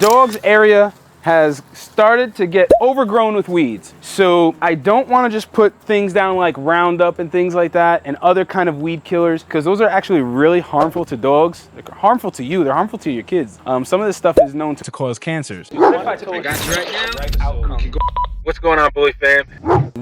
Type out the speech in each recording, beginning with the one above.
Dog's area has started to get overgrown with weeds. So I don't want to just put things down like Roundup and things like that and other kind of weed killers, because those are actually really harmful to dogs. They're harmful to you, they're harmful to your kids. Some of this stuff is known to cause cancers. I got you right now. What's going on, Bully fam?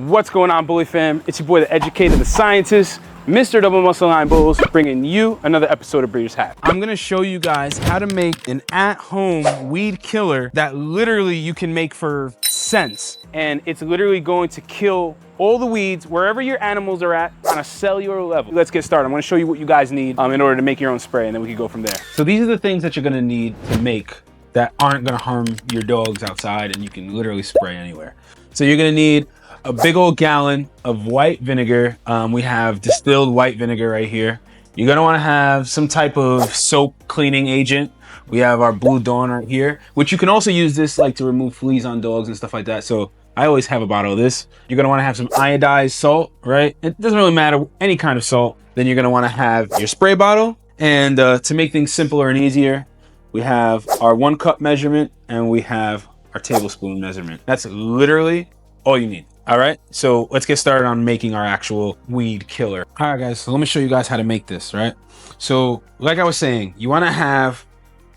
What's going on, Bully fam? It's your boy, the educator, the scientist, Mr. Double Muscle Line Bulls, bringing you another episode of Breeders Hat. I'm gonna show you guys how to make an at-home weed killer that literally you can make for cents. And it's literally going to kill all the weeds wherever your animals are at on a cellular level. Let's get started. I'm gonna show you what you guys need in order to make your own spray, and then we can go from there. So these are the things that you're gonna need to make that aren't gonna harm your dogs outside, and you can literally spray anywhere. So you're gonna need a big old gallon of white vinegar. We have distilled white vinegar right here. You're gonna wanna have some type of soap cleaning agent. We have our Blue Dawn right here, which you can also use this like to remove fleas on dogs and stuff like that. So I always have a bottle of this. You're gonna wanna have some iodized salt, right? It doesn't really matter, any kind of salt. Then you're gonna wanna have your spray bottle. And to make things simpler and easier, we have our 1 cup measurement and we have our tablespoon measurement. That's literally all you need. All right, so let's get started on making our actual weed killer. All right, guys, so let me show you guys how to make this, right? So like I was saying, you wanna have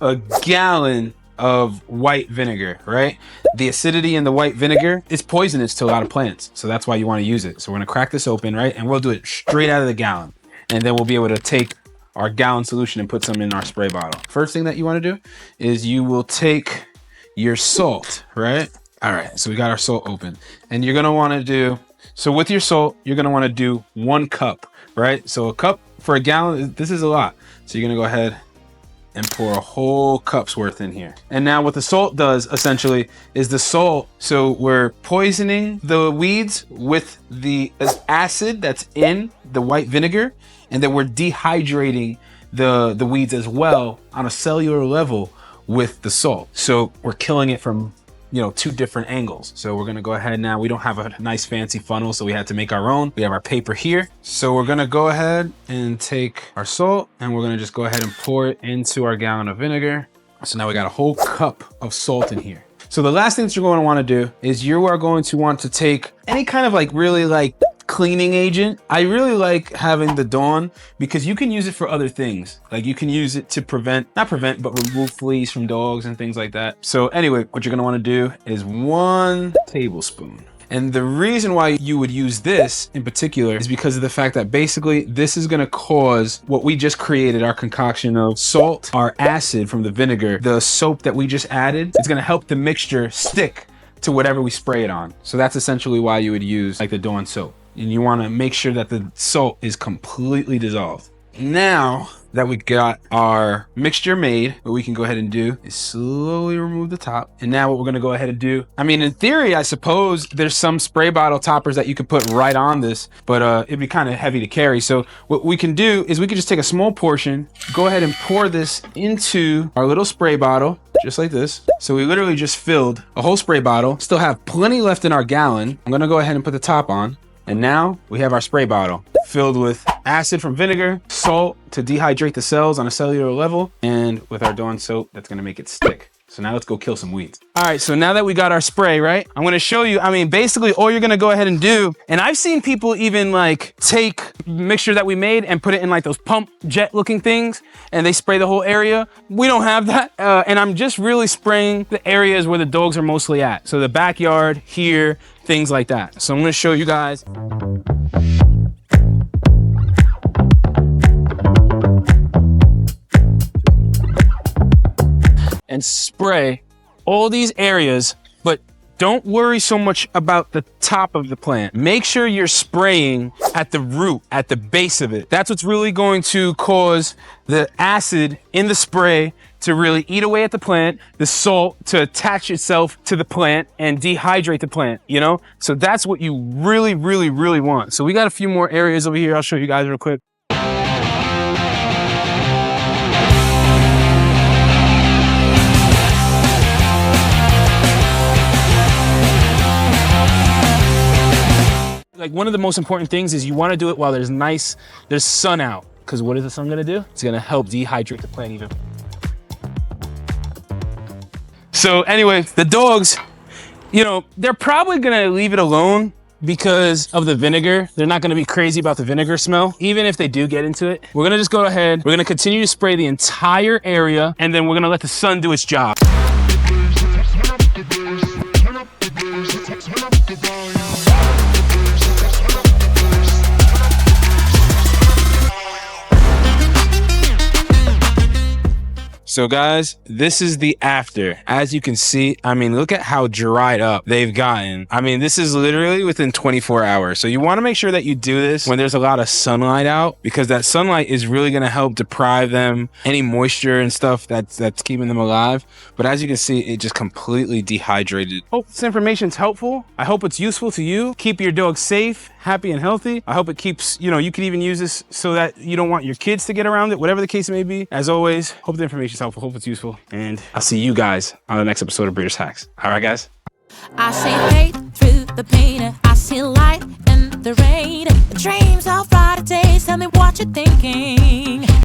a gallon of white vinegar, right? The acidity in the white vinegar is poisonous to a lot of plants. So that's why you wanna use it. So we're gonna crack this open, right? And we'll do it straight out of the gallon. And then we'll be able to take our gallon solution and put some in our spray bottle. First thing that you wanna do is you will take your salt, right? All right, so we got our salt open, and you're gonna wanna do, so with your salt, you're gonna wanna do 1 cup, right? So a cup for a gallon, this is a lot. So you're gonna go ahead and pour a whole cup's worth in here. And now what the salt does essentially is the salt, so we're poisoning the weeds with the acid that's in the white vinegar, and then we're dehydrating the weeds as well on a cellular level with the salt. So we're killing it from 2 different angles. So we're gonna go ahead now. We don't have a nice fancy funnel, so we had to make our own. We have our paper here. So we're gonna go ahead and take our salt and we're gonna just go ahead and pour it into our gallon of vinegar. So now we got a whole cup of salt in here. So the last thing that you're going to want to do is you are going to want to take any kind of really cleaning agent. I really like having the Dawn because you can use it for other things. Like you can use it to not prevent, but remove fleas from dogs and things like that. So anyway, what you're gonna wanna do is 1 tablespoon. And the reason why you would use this in particular is because of the fact that basically this is gonna cause what we just created, our concoction of salt, our acid from the vinegar, the soap that we just added. It's gonna help the mixture stick to whatever we spray it on. So that's essentially why you would use like the Dawn soap. And you wanna make sure that the salt is completely dissolved. Now that we got our mixture made, what we can go ahead and do is slowly remove the top. And now what we're gonna go ahead and do, I mean, in theory, I suppose there's some spray bottle toppers that you could put right on this, but it'd be kind of heavy to carry. So what we can do is we can just take a small portion, go ahead and pour this into our little spray bottle, just like this. So we literally just filled a whole spray bottle, still have plenty left in our gallon. I'm gonna go ahead and put the top on. And now we have our spray bottle filled with acid from vinegar, salt to dehydrate the cells on a cellular level, and with our Dawn soap, that's gonna make it stick. So now let's go kill some weeds. All right, so now that we got our spray, right? I'm gonna show you, basically all you're gonna go ahead and do, and I've seen people even take mixture that we made and put it in those pump jet looking things, and they spray the whole area. We don't have that, and I'm just really spraying the areas where the dogs are mostly at. So the backyard, here, things like that. So I'm gonna show you guys. And spray all these areas, but don't worry so much about the top of the plant. Make sure you're spraying at the root, at the base of it. That's what's really going to cause the acid in the spray to really eat away at the plant, the salt to attach itself to the plant and dehydrate the plant, So that's what you really, really, really want. So we got a few more areas over here. I'll show you guys real quick. One of the most important things is you want to do it while there's sun out. Because what is the sun gonna do? It's gonna help dehydrate the plant even. So anyway, the dogs, you know, they're probably gonna leave it alone because of the vinegar. They're not gonna be crazy about the vinegar smell. Even if they do get into it, we're gonna just go ahead. We're gonna continue to spray the entire area, and then we're gonna let the sun do its job. So guys, this is the after. As you can see, I mean, look at how dried up they've gotten. I mean, this is literally within 24 hours. So you want to make sure that you do this when there's a lot of sunlight out, because that sunlight is really going to help deprive them any moisture and stuff that's keeping them alive. But as you can see, it just completely dehydrated. Hope this information's helpful. I hope it's useful to you. Keep your dog safe, happy, and healthy. I hope it keeps, you know, you could even use this so that you don't want your kids to get around it, whatever the case may be. As always, hope the information's helpful, hope it's useful, and I'll see you guys on the next episode of Breeders' Hacks. All right, guys? I see hate through the pain, I see light in the rain. Dreams of brighter days, tell me what you're thinking.